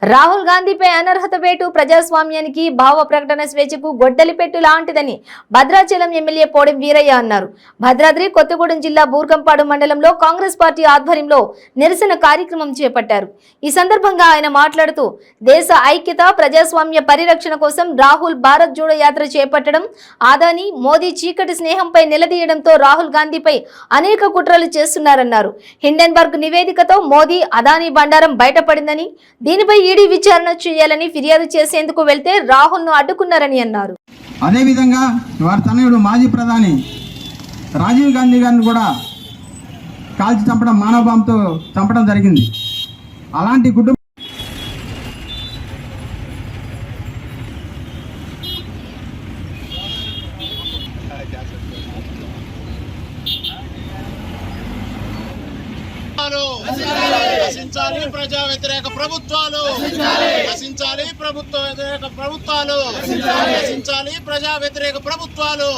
రాహుల్ గాంధీపై అనర్హత వేటు ప్రజాస్వామ్యానికి భావ ప్రకటన స్వేచ్ఛకు గొడ్డలిపెట్టు లాంటిదని భద్రాచలం ఎమ్మెల్యే పోడెం వీరయ్య అన్నారు. భద్రాద్రి కొత్తగూడెం జిల్లా బూర్గంపాడు మండలంలో కాంగ్రెస్ పార్టీ ఆధ్వర్యంలో నిరసన కార్యక్రమం చేపట్టారు. ఈ సందర్భంగా ఆయన మాట్లాడుతూ దేశ ఐక్యత ప్రజాస్వామ్య పరిరక్షణ కోసం రాహుల్ భారత్ జోడో యాత్ర చేపట్టడం, అదానీ మోదీ చీకటి స్నేహంపై నిలదీయడంతో రాహుల్ గాంధీపై అనేక కుట్రలు చేస్తున్నారన్నారు. హిండెన్బర్గ్ నివేదికతో మోదీ అదానీ బండారం బయటపడిందని, దీనిపై ఈడీ విచారణ చేయాలని ఫిర్యాదు చేసేందుకు వెళ్తే రాహుల్ ను అడ్డుకున్నారని అన్నారు. అదే విధంగా వారి తనయుడు మాజీ ప్రధాని రాజీవ్ గాంధీ గారిని కూడా కాల్చి చంపడం, మానవ బాంబుతో చంపడం జరిగింది. అలాంటి కుటుంబం నశించాలి ప్రజా వ్యతిరేక ప్రభుత్వాలు, నశించాలి ప్రభుత్వ వ్యతిరేక ప్రభుత్వాలు, నశించాలి ప్రజా వ్యతిరేక ప్రభుత్వాలు.